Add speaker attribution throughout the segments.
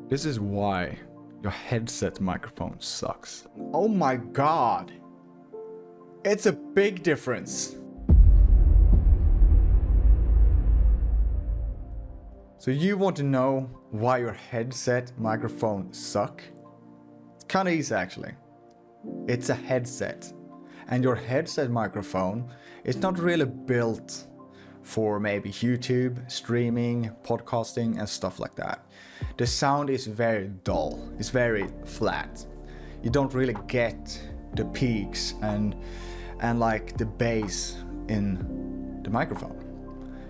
Speaker 1: This is why your headset microphone sucks.
Speaker 2: Oh my god. It's a big difference. So you want to know why your headset microphone suck? It's kind of easy actually. It's a headset. And your headset microphone is not really built for maybe YouTube, streaming, podcasting and stuff like that. The sound is very dull, it's very flat. You don't really get the peaks and like the bass in the microphone.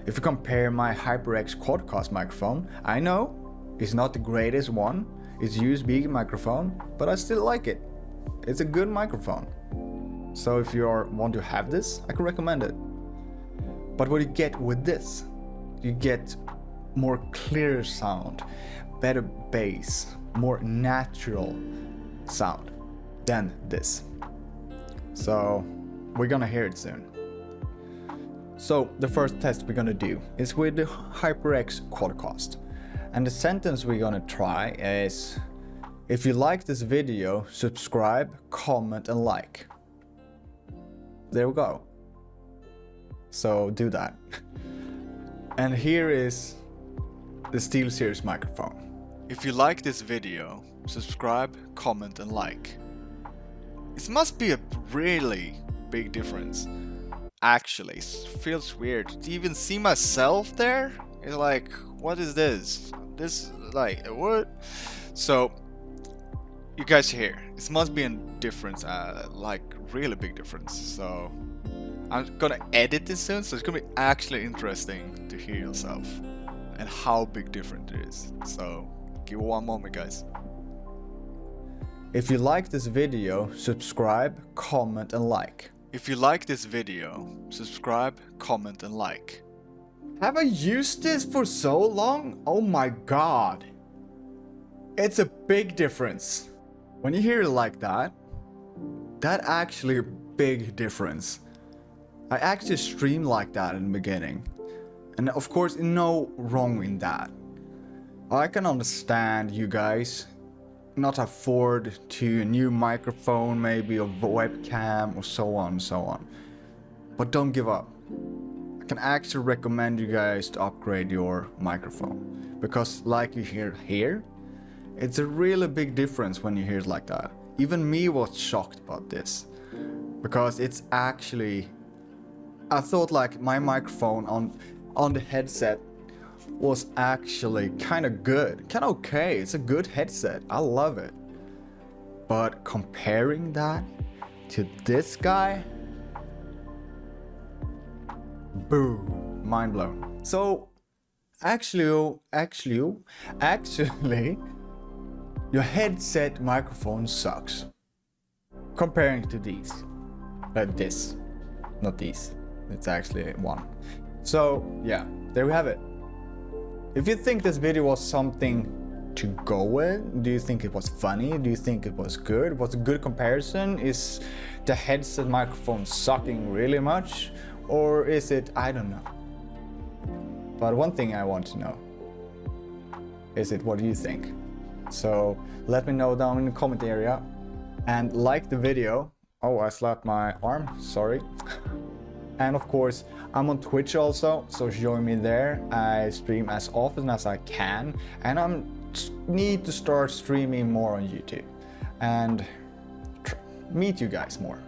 Speaker 2: If you compare my HyperX Quadcast microphone, I know it's not the greatest one, it's USB microphone, but I still like it. It's a good microphone. So if you want to have this, I can recommend it. But what you get with this, you get more clear sound, better bass, more natural sound than this. So we're gonna hear it soon. So the first test we're gonna do is with the HyperX Quadcast. And the sentence we're gonna try is, if you like this video, subscribe, comment and like. There we go. So do that. And here is the Steelseries microphone. If you like this video, subscribe, comment and like. It must be a really big difference. Actually, it feels weird to even see myself there. It's like, what is this? This, like, what? So, you guys hear, it must be a difference, like really big difference. So, I'm gonna edit this soon, so it's gonna be actually interesting to hear yourself and how big different it is. So, give it one moment, guys. If you like this video, subscribe, comment and like. If you like this video, subscribe, comment and like. Have I used this for so long? Oh my god. It's a big difference. When you hear it like that, that actually a big difference. I actually streamed like that in the beginning. And of course, no wrong in that. I can understand you guys not afford to a new microphone, maybe a webcam or so on and so on. But don't give up. I can actually recommend you guys to upgrade your microphone. Because like you hear here, it's a really big difference when you hear it like that. Even me was shocked about this. Because it's actually, I thought like my microphone on the headset was actually kind of good, kind of okay. It's a good headset, I love it. But comparing that to this guy, boom, mind blown. So actually, your headset microphone sucks. Comparing to these, this, not these. It's actually one. So yeah, there we have it. If you think this video was something to go with, do you think it was funny? Do you think it was good? Was a good comparison? Is the headset microphone sucking really much? Or is it, I don't know. But one thing I want to know is what do you think? So let me know down in the comment area and like the video. Oh, I slapped my arm, sorry. And of course, I'm on Twitch also, so join me there. I stream as often as I can, and I need to start streaming more on YouTube and meet you guys more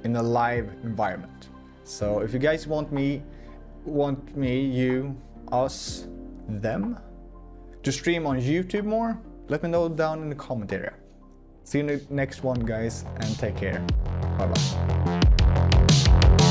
Speaker 2: in a live environment. So if you guys want me, you, us, them to stream on YouTube more, let me know down in the comment area. See you in the next one, guys, and take care. Bye bye.